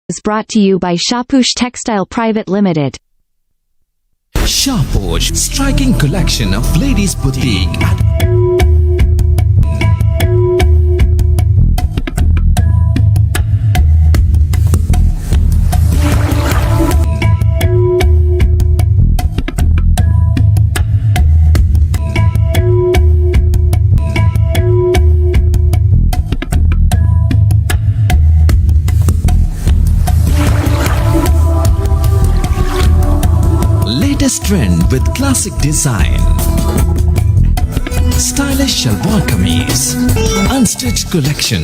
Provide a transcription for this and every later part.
is brought to you by Shaposh Textile Private Limited. Shaposh, striking collection of ladies' boutique at latest trend with classic design. Stylish shalwar kameez, unstitched collection.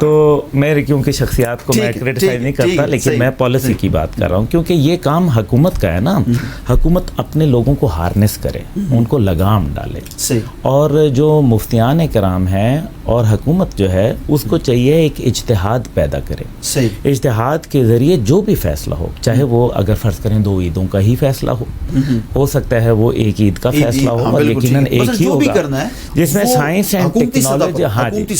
تو میرے کیونکہ شخصیات کو میں criticise نہیں کرتا, لیکن میں پالیسی کی بات کر رہا ہوں, کیونکہ یہ کام حکومت کا ہے نا. حکومت اپنے لوگوں کو ہارنس کرے, ان کو لگام ڈالے, اور جو مفتیان کرام ہیں اور حکومت جو ہے اس کو چاہیے ایک اجتہاد پیدا کرے. اجتہاد کے ذریعے جو بھی فیصلہ ہو, چاہے وہ اگر فرض کریں 2 عیدوں کا ہی فیصلہ ہو سکتا ہے وہ ایک عید کا فیصلہ ہو, اور یقیناً ایک ہی ہوگا جس میں science and technology,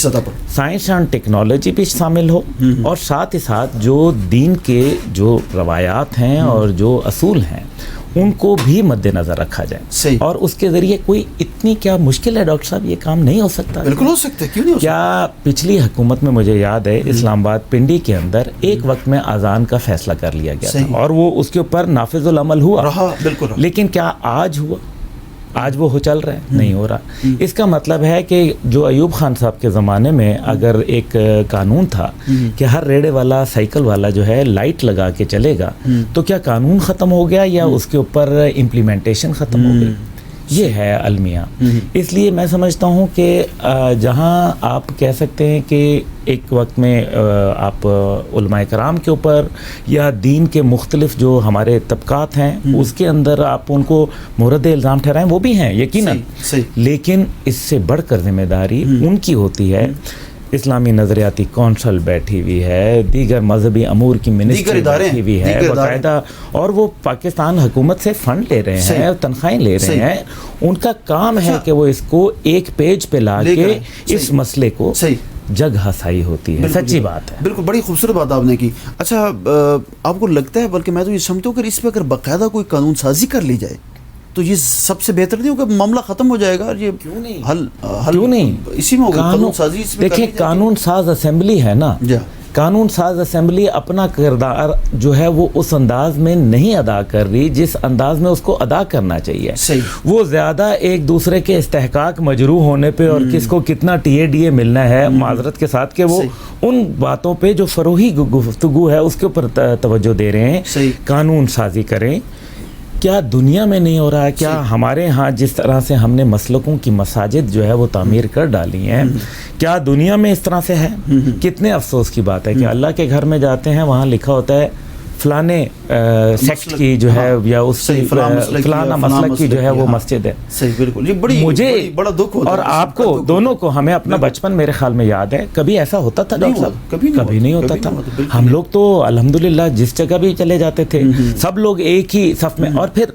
science and technology بھی شامل ہو, اور ساتھ ہی ساتھ جو دین کے جو روایات ہیں اور جو اصول ہیں ان کو بھی مد نظر رکھا جائے. اور اس کے ذریعے کوئی اتنی کیا مشکل ہے ڈاکٹر صاحب, یہ کام نہیں ہو سکتا؟ بالکل ہو سکتا ہے, کیوں نہیں ہو سکتا. کیا پچھلی حکومت میں مجھے یاد ہے اسلام آباد پنڈی کے اندر ایک وقت میں اذان کا فیصلہ کر لیا گیا تھا, اور وہ اس کے اوپر نافذ العمل ہوا, لیکن کیا آج ہوا؟ آج وہ چل رہا ہے؟ نہیں ہو رہا. اس کا مطلب ہے کہ جو ایوب خان صاحب کے زمانے میں اگر ایک قانون تھا کہ ہر ریڑے والا سائیکل والا جو ہے لائٹ لگا کے چلے گا, تو کیا قانون ختم ہو گیا یا اس کے اوپر امپلیمنٹیشن ختم ہو گئی؟ یہ ہے المیہ. اس لیے میں سمجھتا ہوں کہ جہاں آپ کہہ سکتے ہیں کہ ایک وقت میں آپ علماء کرام کے اوپر یا دین کے مختلف جو ہمارے طبقات ہیں اس کے اندر آپ ان کو مورد الزام ٹھہرائیں, وہ بھی ہیں یقیناً, لیکن اس سے بڑھ کر ذمہ داری ان کی ہوتی ہے. اسلامی نظریاتی کونسل بیٹھی ہوئی ہے, دیگر مذہبی امور کی منسٹری بیٹھی ہوئی ہے باقاعدہ, اور وہ پاکستان حکومت سے فنڈ لے رہے ہیں, تنخواہیں لے رہے ہیں. ان کا کام ہے کہ وہ اس کو ایک پیج پہ لا کے اس مسئلے کو جگ ہسائی ہوتی ہے. سچی بات ہے, بالکل بڑی خوبصورت بات آپ نے کی. اچھا آپ کو لگتا ہے, بلکہ میں تو یہ سمجھتا ہوں کہ اس پہ اگر باقاعدہ کوئی قانون سازی کر لی جائے تو یہ سب سے بہتر نہیں ہوگا, معاملہ ختم ہو جائے گا. اور یہ کیوں نہیں کیوں نہیں اسی میں ہوگا قانون سازی. دیکھیں قانون ساز اسمبلی ہے نا, قانون ساز اسمبلی اپنا کردار جو ہے وہ اس انداز میں نہیں ادا کر رہی جس انداز میں اس کو ادا کرنا چاہیے. وہ زیادہ ایک دوسرے کے استحقاق مجروح ہونے پہ اور کس کو کتنا ٹی اے ڈی اے ملنا ہے, معذرت کے ساتھ, کہ وہ ان باتوں پہ جو فروغی گفتگو ہے اس کے اوپر توجہ دے رہے ہیں. قانون سازی کریں. کیا دنیا میں نہیں ہو رہا ہے؟ کیا ہمارے ہاں جس طرح سے ہم نے مسلکوں کی مساجد جو ہے وہ تعمیر کر ڈالی ہیں, کیا دنیا میں اس طرح سے ہے؟ کتنے افسوس کی بات ہے کہ اللہ کے گھر میں جاتے ہیں, وہاں لکھا ہوتا ہے فلانے سیکٹ کی جو ہے یا اس فلانا مسلک کی جو ہے وہ مسجد ہے. مجھے بڑا دکھ ہوتا ہے, اور آپ کو دونوں کو, ہمیں اپنا بچپن میرے خیال میں یاد ہے, کبھی ایسا ہوتا تھا ڈاکٹر صاحب؟ کبھی نہیں ہوتا تھا. ہم لوگ تو الحمدللہ جس جگہ بھی چلے جاتے تھے سب لوگ ایک ہی صف میں, اور پھر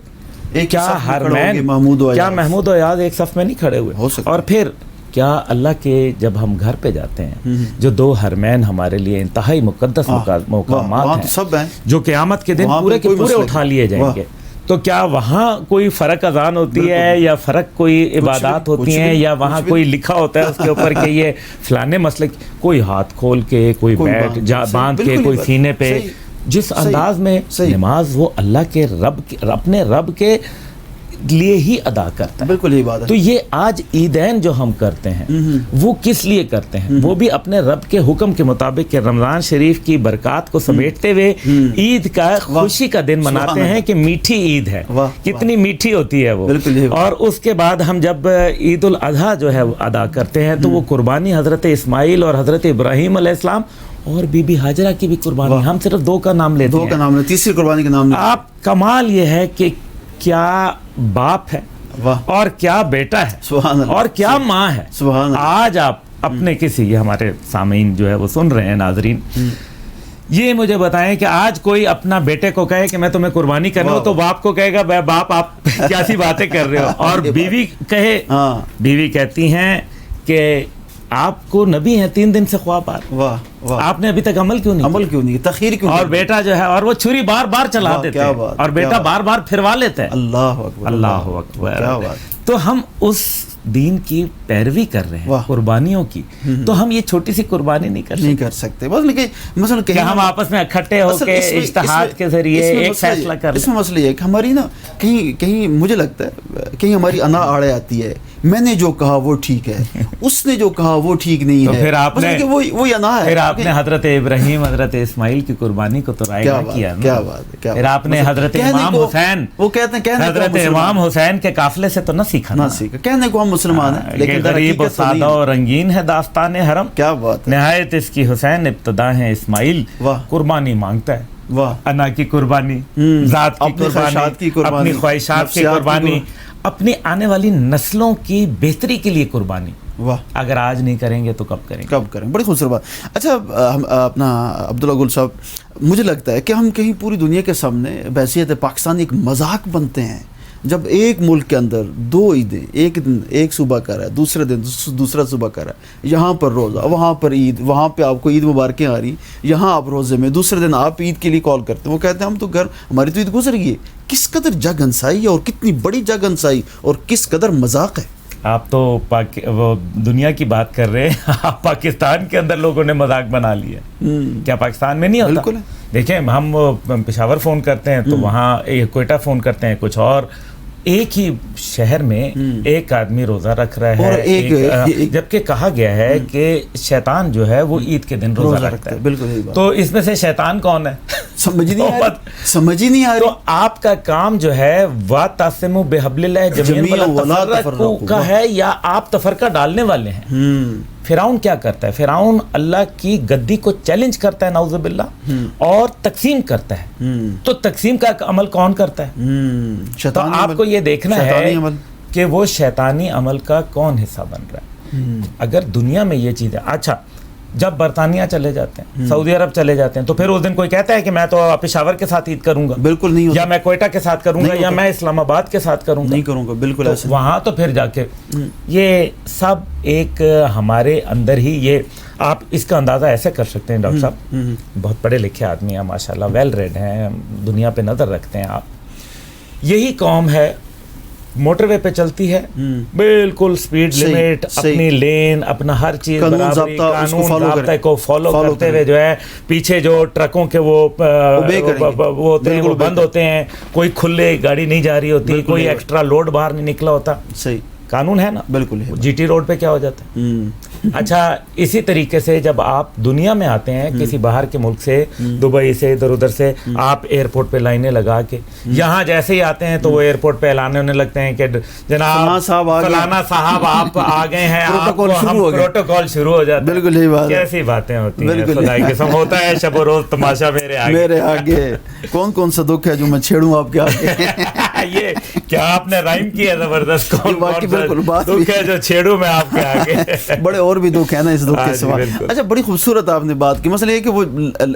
کیا محمود ایاز ایک صف میں نہیں کھڑے ہوئے, اور پھر کیا اللہ کے جب ہم گھر پہ جاتے ہیں جو 2 حرمین ہمارے لیے انتہائی مقدس مقامات ہیں جو قیامت کے دن پورے کے پورے اٹھا لیے جائیں گے, تو کیا وہاں کوئی فرق اذان ہوتی ہے یا فرق کوئی عبادات ہوتی ہیں, یا وہاں کوئی لکھا ہوتا ہے اس کے اوپر کہ یہ فلانے مسئلے, کوئی ہاتھ کھول کے, کوئی بیٹھ باندھ کے, کوئی سینے پہ, جس انداز میں نماز وہ اللہ کے اپنے رب کے لیے ہی ادا کرتا ہے. بالکل یہی بات ہے. تو یہ آج عیدین جو ہم کرتے ہیں وہ کس لیے کرتے ہیں؟ وہ بھی اپنے رب کے حکم کے مطابق کہ رمضان شریف کی برکات کو سمیٹتے ہوئے عید کا خوشی کا دن مناتے ہیں کہ میٹھی عید ہے. کتنی میٹھی ہوتی ہے وہ. اور اس کے بعد ہم جب عید الاضحیٰ جو ہے ادا کرتے ہیں تو وہ قربانی حضرت اسماعیل اور حضرت ابراہیم علیہ السلام اور بی بی ہاجرہ کی بھی قربانی, ہم صرف 2 کا نام لیتے ہیں, تیسری قربانی کا نام. آپ کمال یہ ہے کہ کیا باپ ہے اور کیا بیٹا ہے اور کیا ماں ہے. آج آپ اپنے کسی, یہ ہمارے سامعین جو ہے وہ سن رہے ہیں, ناظرین, یہ مجھے بتائیں کہ آج کوئی اپنا بیٹے کو کہے کہ میں تمہیں قربانی کر رہا ہوں تو باپ کو کہے گا باپ آپ کیسی باتیں کر رہے ہو, اور بیوی کہے, بیوی کہتی ہیں کہ آپ کو نبی ہیں 3 دن سے خواب آ رہے, آپ نے ابھی تک عمل کیوں نہیں, تخیر کیوں, اور بیٹا جو ہے اور وہ چھری بار بار چلا دیتے ہیں اور بیٹا بار بار پھروا لیتا ہے. اللہ اکبر, اللہ اکبر. تو ہم اس دین کی پیروی کر رہے ہیں, قربانیوں کی, تو ہم یہ چھوٹی سی قربانی نہیں کر سکتے. بس لیکن مثلا کہ ہم آپس میں اکٹھے ہو کے اجتہاد کے ذریعے ایک فیصلہ کر لیں. اس میں مسئلہ یہ ہے کہ ہماری نا کہیں مجھے لگتا ہے کہیں ہماری انا آڑے آتی ہے, میں نے جو کہا وہ ٹھیک ہے, اس نے جو کہا وہ ٹھیک نہیں ہے. پھر آپ نے وہی انا ہے. پھر آپ نے حضرت ابراہیم حضرت اسماعیل کی قربانی کو تو رائے کیا نا. کیا بات ہے. پھر آپ نے حضرت امام حسین, وہ کہتے ہیں حضرت امام حسین کے قافلے سے تو نہ سیکھا نا. کہنے کو ہم مسلمان ہیں لیکن غریب و سادہ و رنگین ہے داستان حرم. کیا بات ہے. نہایت اس کی حسین ابتدا ہے اسماعیل, قربانی مانگتا ہے. واہ, انا کی قربانی, ذات کی قربانی, اپنی خواہشات کی قربانی, اپنی آنے والی نسلوں کی بہتری کے لیے قربانی. واہ, اگر آج نہیں کریں گے تو کب کریں گے؟ کب کریں. بڑی خوبصورت بات. اچھا اپنا عبداللہ گل صاحب, مجھے لگتا ہے کہ ہم کہیں پوری دنیا کے سامنے بحیثیت پاکستان ایک مذاق بنتے ہیں جب ایک ملک کے اندر دو عیدیں, ایک دن ایک صبح کا رہا ہے, دوسرے دن دوسرا صبح کا رہا ہے, یہاں پر روزہ, وہاں پر عید, وہاں پہ آپ کو عید مبارکیں آ رہی, یہاں آپ روزے میں, دوسرے دن آپ عید کے لیے کال کرتے ہیں, وہ کہتے ہیں ہم تو گھر, ہماری تو عید گزر گئی ہے. کس قدر جگ انسائی ہے اور کتنی بڑی جگ انسائی اور کس قدر مذاق ہے. آپ تو وہ دنیا کی بات کر رہے ہیں, آپ پاکستان کے اندر لوگوں نے مذاق بنا لیا. کیا پاکستان میں نہیں ہوتا؟ بالکل. دیکھیں ہم پشاور فون کرتے ہیں تو وہاں کوئٹہ فون کرتے ہیں کچھ اور, ایک ہی شہر میں ایک آدمی روزہ رکھ رہا ہے, جبکہ کہا گیا ہے کہ شیطان جو ہے وہ عید کے دن روزہ رکھتا ہے. بالکل. تو اس میں سے شیطان کون ہے سمجھ ہی نہیں آ رہی. تو آپ کا کام جو ہے وَاعْتَصِمُوا بِحَبْلِ اللَّهِ جَمِيعًا وَلَا تَفَرَّقُوا کا ہے, یا آپ تفرقہ ڈالنے والے ہیں. فرعون کیا کرتا ہے؟ فرعون اللہ کی گدی کو چیلنج کرتا ہے نعوذ باللہ, اور تقسیم کرتا ہے. تو تقسیم کا عمل کون کرتا ہے؟ تو آپ کو یہ دیکھنا ہے کہ وہ شیطانی عمل کا کون حصہ بن رہا ہے. اگر دنیا میں یہ چیز ہے, اچھا جب برطانیہ چلے جاتے ہیں, سعودی عرب چلے جاتے ہیں, تو پھر اس دن کوئی کہتا ہے کہ میں تو پشاور کے ساتھ عید کروں گا؟ بالکل نہیں ہوتا. یا میں کوئٹہ کے ساتھ کروں گا, یا میں اسلام آباد کے ساتھ کروں گا؟ نہیں کروں گا. بالکل ایسے. وہاں تو پھر جا کے یہ سب ایک ہمارے اندر ہی, یہ آپ اس کا اندازہ ایسے کر سکتے ہیں ڈاکٹر صاحب, بہت پڑھے لکھے آدمی ہیں ماشاءاللہ, ویل ریڈ ہیں, دنیا پہ نظر رکھتے ہیں آپ. یہی قوم ہے موٹر وے پہ چلتی ہے, بالکل سپیڈ لمٹ, اپنی لین, اپنا ہر چیز برابری, قانون ضابطے کو فالو کرتے ہوئے جو ہے, پیچھے جو ٹرکوں کے وہ ہوتے ہیں وہ بند ہوتے ہیں, کوئی کھلے گاڑی نہیں جا رہی ہوتی, کوئی ایکسٹرا لوڈ باہر نہیں نکلا ہوتا. صحیح قانون ہے نا. بالکل. جی ٹی روڈ پہ کیا ہو جاتا ہے. اچھا اسی طریقے سے جب آپ دنیا میں آتے ہیں کسی باہر کے ملک سے, دبئی سے, ادھر ادھر سے, آپ ایئرپورٹ پہ لائنیں لگا کے یہاں جیسے ہی آتے ہیں تو وہ ایئرپورٹ پہ اعلان ہونے لگتے ہیں کہ جناب فلانا صاحب آپ آ گئے ہیں, پروٹوکول شروع ہو جاتا ہے. بالکل. کیسی باتیں ہوتی ہیں, خدا کی قسم. ہوتا ہے شب و روز تماشا میرے آگے. کون سا دکھ ہے جو میں چھیڑوں آپ کے آگے؟ یہ کیا آپ نے رائم کیا زبردست, دکھ ہے جو چھیڑوں میں آپ کے آگے. بڑے اور بھی دکھ ہے نا اس دکھ کے سوا. اچھا بڑی خوبصورت آپ نے بات کی. مسئلہ یہ کہ وہ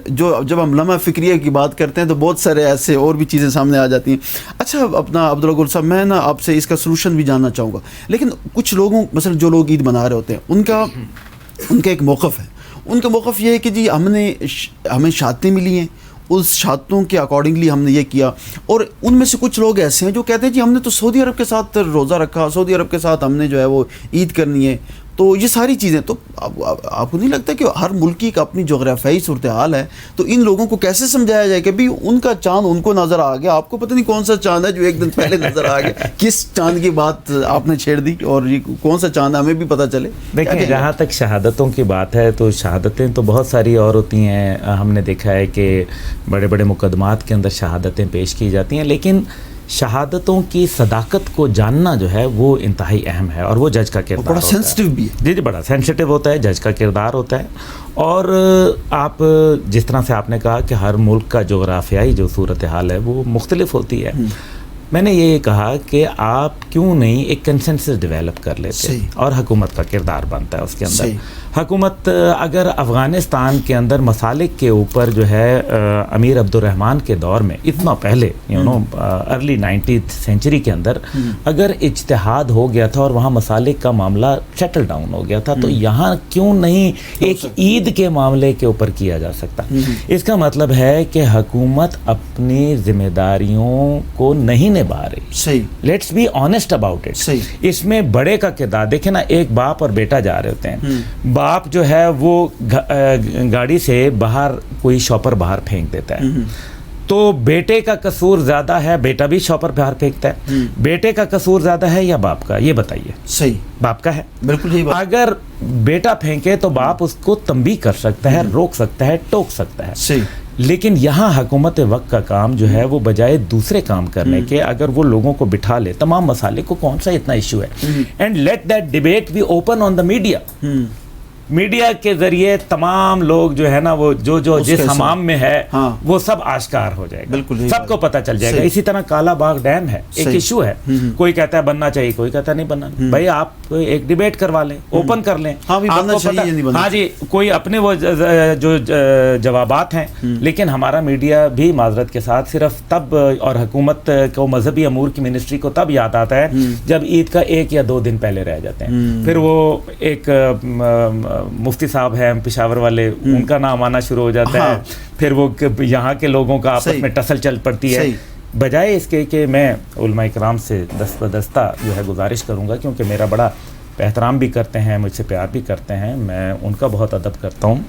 جب ہم لمحہ فکریہ کی بات کرتے ہیں تو بہت سارے ایسے اور بھی چیزیں سامنے آ جاتی ہیں. اچھا اپنا عبداللہ گل صاحب, میں نا آپ سے اس کا سلوشن بھی جاننا چاہوں گا. لیکن کچھ لوگوں, مثلا جو لوگ عید منا رہے ہوتے ہیں, ان کا ایک موقف ہے. ان کا موقف یہ ہے کہ جی ہمیں شہادتیں ملی ہیں, اس شہادتوں کے اکارڈنگلی ہم نے یہ کیا. اور ان میں سے کچھ لوگ ایسے ہیں جو کہتے ہیں جی ہم نے تو سعودی عرب کے ساتھ روزہ رکھا, سعودی عرب کے ساتھ ہم نے جو ہے وہ عید کرنی ہے. تو یہ ساری چیزیں, تو آپ کو نہیں لگتا کہ ہر ملک کی ایک اپنی جغرافیائی صورتحال ہے, تو ان لوگوں کو کیسے سمجھایا جائے کہ بھی ان کا چاند ان کو نظر آ گیا, آپ کو پتہ نہیں کون سا چاند ہے جو ایک دن پہلے نظر آ گیا, کس چاند کی بات آپ نے چھیڑ دی, اور یہ کون سا چاند ہے ہمیں بھی پتہ چلے. دیکھیں جہاں تک شہادتوں کی بات ہے تو شہادتیں تو بہت ساری اور ہوتی ہیں. ہم نے دیکھا ہے کہ بڑے بڑے مقدمات کے اندر شہادتیں پیش کی جاتی ہیں, لیکن شہادتوں کی صداقت کو جاننا جو ہے وہ انتہائی اہم ہے, اور وہ جج کا کردار بڑا سینسٹیو بھی ہے. جی بڑا سینسٹیو ہوتا ہے, جج کا کردار ہوتا ہے. اور آپ جس طرح سے آپ نے کہا کہ ہر ملک کا جغرافیائی جو صورتحال ہے وہ مختلف ہوتی ہے, میں نے یہ کہا کہ آپ کیوں نہیں ایک کنسنسس ڈیولپ کر لیتے, اور حکومت کا کردار بنتا ہے اس کے اندر. حکومت اگر افغانستان کے اندر مسالک کے اوپر جو ہے امیر عبد الرحمن کے دور میں, اتنا پہلے ارلی 19th سینچری کے اندر اگر اجتہاد ہو گیا تھا اور وہاں مسالک کا معاملہ سیٹل ڈاؤن ہو گیا تھا, تو یہاں کیوں نہیں ایک عید کے معاملے کے اوپر کیا جا سکتا. اس کا مطلب ہے کہ حکومت اپنی ذمہ داریوں کو نہیں نبھا رہی. Let's be honest about it. اس میں بڑے کا کردار دیکھیں نا, ایک باپ اور بیٹا جا رہے ہوتے ہیں, باپ جو ہے وہ گاڑی سے باہر کوئی شاپر باہر پھینک دیتا ہے, تو بیٹے کا قصور زیادہ ہے, بیٹا بھی شوپر پیار پھینکتا ہے, بیٹے کا قصور زیادہ ہے یا باپ کا, یہ بتائیے. صحیح, باپ کا ہے. بالکل صحیح بات. اگر بیٹا پھینکے تو باپ اس کو تنبیہ کر سکتا ہے, روک سکتا ہے, ٹوک سکتا ہے. صحیح. لیکن یہاں حکومت وقت کا کام جو ہے وہ بجائے دوسرے کام کرنے کے, اگر وہ لوگوں کو بٹھا لے, تمام مسالے کو کون سا اتنا ایشو ہے, and let that debate be open on the media. Media کے ذریعے تمام لوگ جو ہے نا وہ جو جس حمام میں ہے وہ سب آشکار ہو جائے گا, سب کو پتہ چل جائے گا. اسی طرح کالا باغ ڈیم ہے, ایک ایشو ہے, کوئی کہتا ہے بننا چاہیے, کوئی کہتا ہے نہیں بننا. بھائی آپ ایک ڈیبیٹ کروا لیں, اوپن کر لیں, ہاں جی, کوئی اپنے وہ جو جوابات ہیں. لیکن ہمارا میڈیا بھی معذرت کے ساتھ صرف تب, اور حکومت کو مذہبی امور کی منسٹری کو تب یاد آتا ہے جب عید کا 1 یا 2 دن پہلے رہ جاتے ہیں. پھر وہ ایک مفتی صاحب ہیں پشاور والے, ان کا نام آنا شروع ہو جاتا ہے, پھر وہ یہاں کے لوگوں کا آپس میں ٹسل چل پڑتی ہے. بجائے اس کے کہ میں علماء کرام سے دست بدستہ جو ہے گزارش کروں گا, کیونکہ میرا بڑا احترام بھی کرتے ہیں, مجھ سے پیار بھی کرتے ہیں, میں ان کا بہت ادب کرتا ہوں,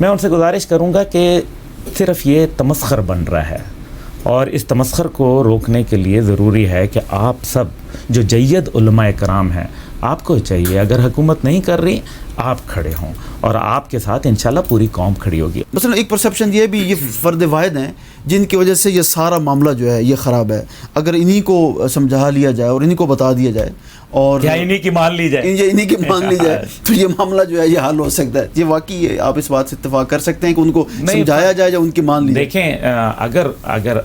میں ان سے گزارش کروں گا کہ صرف یہ تمسخر بن رہا ہے, اور اس تمسخر کو روکنے کے لیے ضروری ہے کہ آپ سب جو جید علماء کرام ہیں, آپ کو چاہیے اگر حکومت نہیں کر رہی آپ کھڑے ہوں, اور آپ کے ساتھ انشاءاللہ پوری قوم کھڑی ہوگی. مثلا ایک پرسیپشن یہ بھی, یہ فرد واحد ہیں جن کی وجہ سے یہ سارا معاملہ جو ہے یہ خراب ہے. اگر انہی کو سمجھا لیا جائے اور انہی کو بتا دیا جائے اور انہی کی مان لی جائے, انہی کی مان لی جائے تو یہ معاملہ جو ہے یہ حل ہو سکتا ہے. یہ واقعی آپ اس بات سے اتفاق کر سکتے ہیں کہ ان کو سمجھایا جائے یا ان کی مان لی جائے. دیکھیں, اگر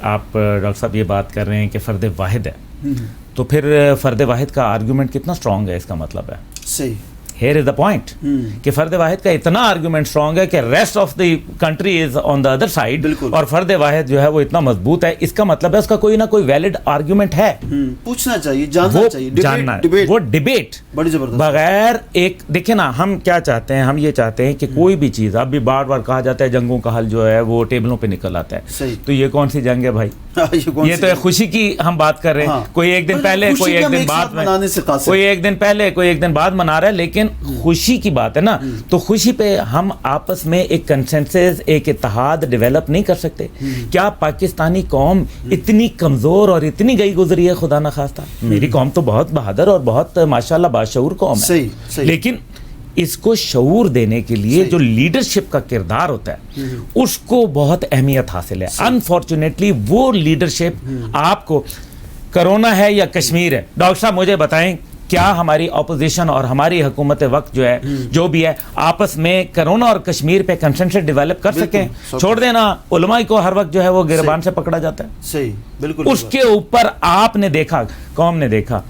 آپ ڈاکٹر صاحب یہ بات کر رہے ہیں کہ فرد واحد ہے, تو پھر فرد واحد کا آرگومنٹ کتنا اسٹرانگ ہے, اس کا مطلب ہے. صحیح. Here is the point کہ فرد واحد کا اتنا آرگومنٹ اسٹرانگ ہے کہ rest of the country is on the other side, اور فرد واحد جو ہے وہ اتنا مضبوط ہے. اس کا مطلب ہے اس کا کوئی نہ کوئی ویلڈ آرگومنٹ ہے, پوچھنا چاہیے, جاننا چاہیے. وہ ڈیبیٹ بڑی زبردست بغیر ایک, دیکھیں نا ہم کیا چاہتے ہیں, ہم یہ چاہتے ہیں کہ کوئی بھی چیز, اب بھی بار بار کہا جاتا ہے جنگوں کا حل جو ہے وہ ٹیبلوں پہ نکل آتا ہے. تو یہ کون سی جنگ ہے بھائی, یہ تو خوشی کی ہم بات کر رہے ہیں. کوئی ایک دن پہلے, کوئی ایک دن بعد, کوئی ایک دن پہلے, کوئی ایک دن بعد منا رہا ہے, لیکن خوشی کی بات ہے نا. تو خوشی پہ ہم آپس میں ایک کنسنسس, ایک اتحاد ڈیولپ نہیں کر سکتے. کیا پاکستانی قوم اتنی کمزور اور اتنی گئی گزری ہے؟ خدا نخواستہ, میری قوم تو بہت بہادر اور بہت ماشاءاللہ باشعور قوم ہے, لیکن اس کو شعور دینے کے لیے جو لیڈرشپ کا کردار ہوتا ہے اس کو بہت اہمیت حاصل ہے. انفارچونیٹلی وہ لیڈرشپ آپ کو, کرونا ہے یا کشمیر ہے, ڈاکٹر صاحب مجھے بتائیں کیا ہماری اپوزیشن اور ہماری حکومت وقت جو ہے جو بھی ہے آپس میں کرونا اور کشمیر پہ کنسنسس ڈیولپ کر سکیں؟ چھوڑ دینا, علماء کو ہر وقت جو ہے وہ گربان سے پکڑا جاتا ہے. صحیح, بالکل. اس کے اوپر آپ نے دیکھا, قوم نے دیکھا,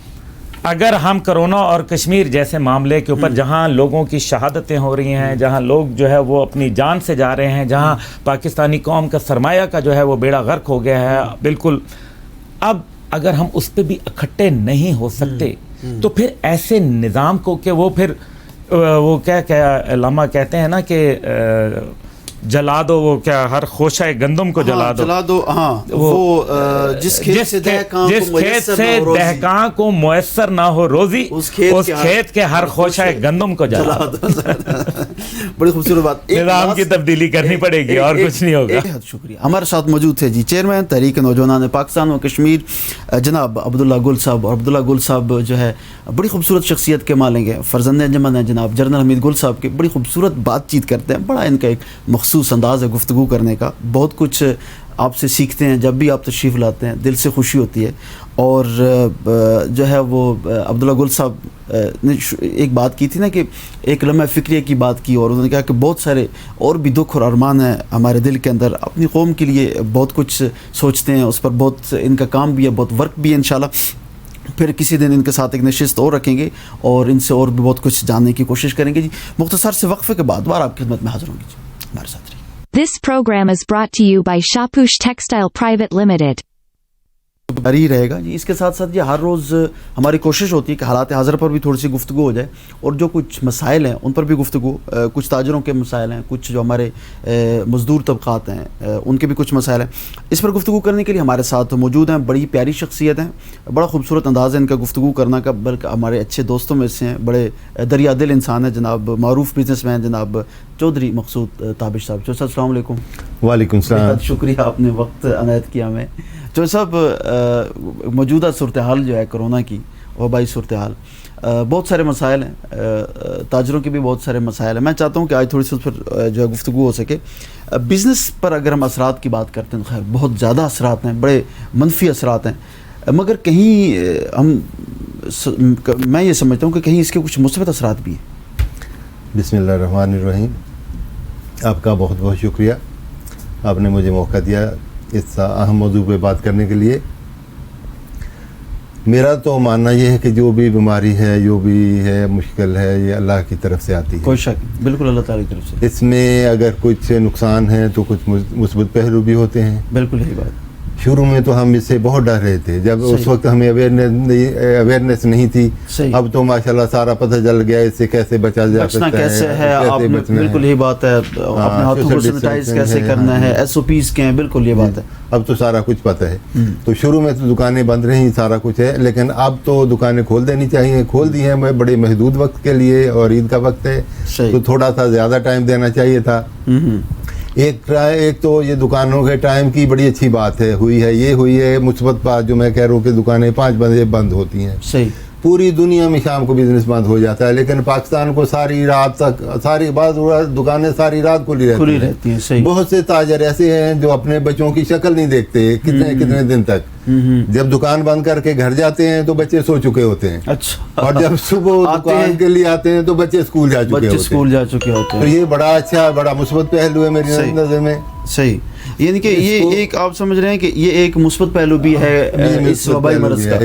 اگر ہم کرونا اور کشمیر جیسے معاملے کے اوپر جہاں لوگوں کی شہادتیں ہو رہی ہیں, جہاں لوگ جو ہے وہ اپنی جان سے جا رہے ہیں, جہاں پاکستانی قوم کا سرمایہ کا جو ہے وہ بیڑا غرق ہو گیا ہے بالکل, اب اگر ہم اس پہ بھی اکٹھے نہیں ہو سکتے تو پھر ایسے نظام کو کہ وہ پھر وہ کیا علماء کہتے ہیں نا کہ جلا دو, وہ کیا ہر خوشہ گندم کو جلا دو, ہاں, وہ جس کھیت سے دہقاں کو میسر نہ ہو روزی, اس کھیت کے ہر خوشہ گندم کو جلا دو. بڑی خوبصورت بات. نظام کی تبدیلی کرنی پڑے گی اور کچھ نہیں ہوگا. شکریہ. ہمارے ساتھ موجود تھے جی چیئرمین تحریک نوجوانان پاکستان و کشمیر جناب عبداللہ گل صاحب, اور عبداللہ گل صاحب جو ہے بڑی خوبصورت شخصیت کے مالک ہیں, فرزند انجمن ہیں جناب جنرل حمید گل صاحب کی, بڑی خوبصورت بات چیت کرتے ہیں, بڑا ان کا ایک مخصوص انداز ہے گفتگو کرنے کا, بہت کچھ آپ سے سیکھتے ہیں, جب بھی آپ تشریف لاتے ہیں دل سے خوشی ہوتی ہے. اور جو ہے وہ عبداللہ گل صاحب نے ایک بات کی تھی نا کہ ایک لمحہ فکریہ کی بات کی, اور انہوں نے کہا کہ بہت سارے اور بھی دکھ اور ارمان ہیں ہمارے دل کے اندر, اپنی قوم کے لیے بہت کچھ سوچتے ہیں, اس پر بہت ان کا کام بھی ہے, بہت ورک بھی ہے. انشاءاللہ پھر کسی دن ان کے ساتھ ایک نشست اور رکھیں گے اور ان سے اور بھی بہت کچھ جاننے کی کوشش کریں گے. جی مختصر سے وقفے کے بعد آپ کی خدمت میں حاضر ہوں گی. جی ہمارے ساتھ رہیے. This program is brought to you by Shapush Textile Private Limited. جاری رہے گا جی. اس کے ساتھ ساتھ یہ ہر روز ہماری کوشش ہوتی ہے کہ حالات حاضر پر بھی تھوڑی سی گفتگو ہو جائے, اور جو کچھ مسائل ہیں ان پر بھی گفتگو, کچھ تاجروں کے مسائل ہیں, کچھ جو ہمارے مزدور طبقات ہیں ان کے بھی کچھ مسائل ہیں. اس پر گفتگو کرنے کے لیے ہمارے ساتھ موجود ہیں بڑی پیاری شخصیت ہیں, بڑا خوبصورت انداز ہے ان کا گفتگو کرنا کا, بلکہ ہمارے اچھے دوستوں میں سے ہیں, بڑے دریا دل انسان ہیں جناب معروف بزنس مین جناب چودھری مقصود تابش صاحب. چودھری صاحب السلام علیکم. وعلیکم السلام. بہت شکریہ آپ نے وقت عنایت کیا ہمیں. چودھری صاحب موجودہ صورتحال جو ہے کرونا کی وبائی صورتحال, بہت سارے مسائل ہیں, تاجروں کے بھی بہت سارے مسائل ہیں. میں چاہتا ہوں کہ آج تھوڑی سی اس پر جو ہے گفتگو ہو سکے. بزنس پر اگر ہم اثرات کی بات کرتے ہیں, خیر بہت زیادہ اثرات ہیں, بڑے منفی اثرات ہیں, مگر کہیں میں یہ سمجھتا ہوں کہ کہیں اس کے کچھ مثبت اثرات بھی ہیں. بسم اللہ الرحمن الرحیم. آپ کا بہت بہت شکریہ, آپ نے مجھے موقع دیا اس اہم موضوع پہ بات کرنے کے لیے. میرا تو ماننا یہ ہے کہ جو بھی بیماری ہے, جو بھی ہے مشکل ہے, یہ اللہ کی طرف سے آتی ہے. کوئی شک, بالکل اللہ تعالیٰ کی طرف سے. اس میں اگر کچھ نقصان ہے تو کچھ مثبت پہلو بھی ہوتے ہیں. بالکل یہی بات. شروع میں تو ہم اس سے بہت ڈر رہے تھے, جب اس وقت ہمیں اویئرنیس نہیں تھی. اب تو ماشاءاللہ سارا پتہ چل گیا اس سے کیسے بچا جا سکتا ہے, کیسے ہے, آپ بالکل یہی بات ہے, اپنے ہاتھوں کو سینیٹائز کیسے کرنا ہے, ایس او پیز کیا ہیں, بالکل یہ بات ہے. اب تو سارا کچھ پتہ ہے. تو شروع میں تو دکانیں بند رہیں, سارا کچھ ہے, لیکن اب تو دکانیں کھول دینی چاہیے. کھول دی ہیں بڑے محدود وقت کے لیے, اور عید کا وقت ہے تو تھوڑا سا زیادہ ٹائم دینا چاہیے تھا. ایک تو یہ دکانوں کے ٹائم کی بڑی اچھی بات ہے, یہ ہوئی ہے مثبت بات جو میں کہہ رہا ہوں کہ دکانیں 5 بجے بند ہوتی ہیں. صحیح. پوری دنیا میں شام کو بزنس بند ہو جاتا ہے, لیکن پاکستان کو ساری رات تک, بعض دکانیں ساری رات کھلی رہتی ہیں. صحیح. بہت سے تاجر ایسے ہیں جو اپنے بچوں کی شکل نہیں دیکھتے کتنے دن تک. جب دکان بند کر کے گھر جاتے ہیں تو بچے سو چکے ہوتے ہیں. اچھا. اور جب صبح دکان کے لیے آتے ہیں تو بچے اسکول جا چکے ہوتے ہیں. تو یہ بڑا اچھا, بڑا مثبت پہلو ہے میری نظر میں. صحیح. یعنی کہ یہ ایک آپ سمجھ رہے ہیں کہ یہ ایک مثبت پہلو بھی ہے اس وبائی مرض کا,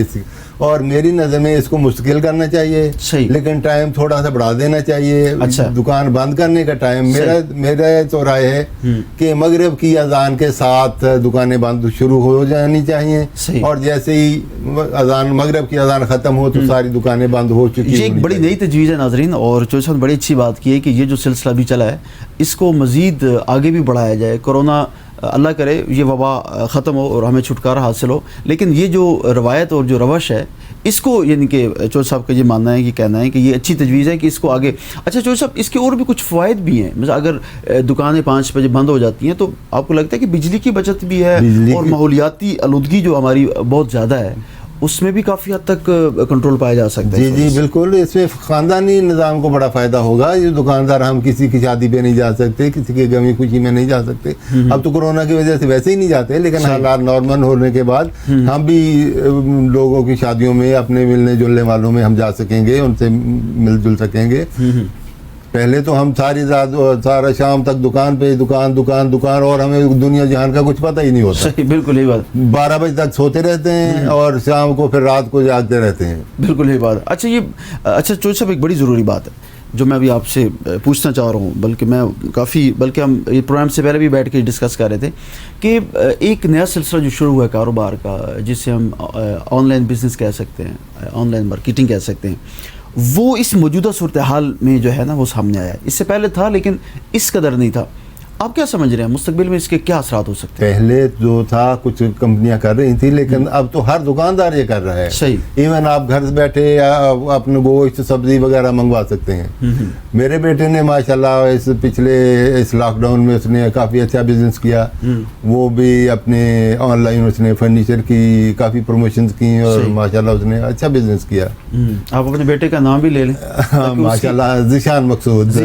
اور میری نظر میں اس کو مستقل کرنا چاہیے. لیکن ٹائم تھوڑا سا بڑھا دینا چاہیے. دکان بند کرنے کا ٹائم میرا تو رائے ہے کہ مغرب کی اذان کے ساتھ دکانیں بند شروع ہو جانی چاہیے, اور جیسے ہی مغرب کی اذان ختم ہو تو ساری دکانیں بند ہو چکی. یہ ایک بڑی نئی تجویز ہے ناظرین, اور جو سب بڑی اچھی بات کی ہے کہ یہ جو سلسلہ بھی چلا ہے اس کو مزید آگے بھی بڑھایا جائے. کورونا اللہ کرے یہ وبا ختم ہو اور ہمیں چھٹکارا حاصل ہو, لیکن یہ جو روایت اور جو روش ہے اس کو, یعنی کہ چودھری صاحب کا یہ ماننا ہے, یہ کہنا ہے کہ یہ اچھی تجویز ہے کہ اس کو آگے. اچھا چودھری صاحب, اس کے اور بھی کچھ فوائد بھی ہیں. مثلا اگر دکانیں 5 بجے بند ہو جاتی ہیں تو آپ کو لگتا ہے کہ بجلی کی بچت بھی ہے, اور ماحولیاتی آلودگی جو ہماری بہت زیادہ ہے اس میں بھی کافی حد تک کنٹرول پایا جا سکتا ہے. جی بالکل. اس میں خاندانی نظام کو بڑا فائدہ ہوگا. یہ دکاندار, ہم کسی کی شادی پہ نہیں جا سکتے, کسی کی غمی خوشی میں نہیں جا سکتے. اب تو کورونا کی وجہ سے ویسے ہی نہیں جاتے, لیکن حالات نارمل ہونے کے بعد ہم بھی لوگوں کی شادیوں میں, اپنے ملنے جلنے والوں میں ہم جا سکیں گے, ان سے مل جل سکیں گے. پہلے تو ہم سارا شام تک دکان پہ دکان, اور ہمیں دنیا جہان کا کچھ پتہ ہی نہیں ہوتا. بالکل یہی بات. 12 بجے تک سوتے رہتے ہیں اور شام کو پھر رات کو جاگتے رہتے ہیں. بالکل یہی بات. اچھا چودھری صاحب, ایک بڑی ضروری بات ہے جو میں ابھی آپ سے پوچھنا چاہ رہا ہوں, بلکہ ہم یہ پروگرام سے پہلے بھی بیٹھ کے ڈسکس کر رہے تھے کہ ایک نیا سلسلہ جو شروع ہوا ہے کاروبار کا, جسے ہم آن لائن بزنس کہہ سکتے ہیں, آن لائن مارکیٹنگ کہہ سکتے ہیں, وہ اس موجودہ صورتحال میں جو ہے نا وہ سامنے آیا ہے. اس سے پہلے تھا لیکن اس قدر نہیں تھا. آپ کیا سمجھ رہے ہیں مستقبل میں اس کے کیا اثرات ہو سکتے ہیں؟ پہلے جو تھا کچھ کمپنیاں کر رہی تھیں, لیکن اب تو ہر دکاندار یہ کر رہا ہے. صحیح. ایون آپ گھر سے بیٹھے اپنے گوشت سبزی وغیرہ منگوا سکتے ہیں. میرے بیٹے نے ماشاءاللہ اس لاک ڈاؤن میں اس نے کافی اچھا بزنس کیا. وہ بھی اپنے آن لائن اس نے فرنیچر کی کافی پروموشنز کی, اور ماشاءاللہ اس نے اچھا بزنس کیا. آپ اپنے بیٹے کا نام بھی لے لیں. ماشاءاللہ ذیشان مقصود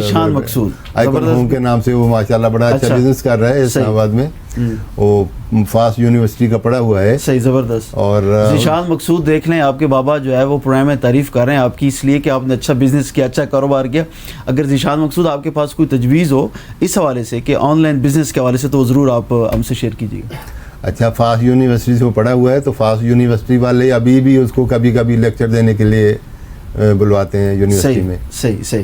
آئیکن ہوم کے نام سے وہ ماشاءاللہ بڑا اچھا بزنس کر رہا ہے اسلام آباد میں. وہ فاسٹ یونیورسٹی کا پڑھا ہوا ہے. صحیح, زبردست. اور ذیشان مقصود دیکھ لیں, آپ کے بابا جو ہے وہ پروگرام میں تعریف کر رہے ہیں آپ کی, اس لیے کہ آپ نے اچھا بزنس کیا, اچھا کاروبار کیا. اگر ذیشان مقصود آپ کے پاس کوئی تجویز ہو اس حوالے سے کہ آن لائن بزنس کے حوالے سے, تو ضرور آپ ہم سے شیئر کیجیے گا. اچھا, فاسٹ یونیورسٹی سے وہ پڑھا ہوا ہے, تو فاسٹ یونیورسٹی والے ابھی بھی اس کو کبھی لیکچر دینے کے لیے بلواتے ہیں یونیورسٹی میں. صحیح.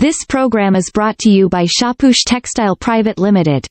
This program is brought to you by Shapush Textile Private Limited.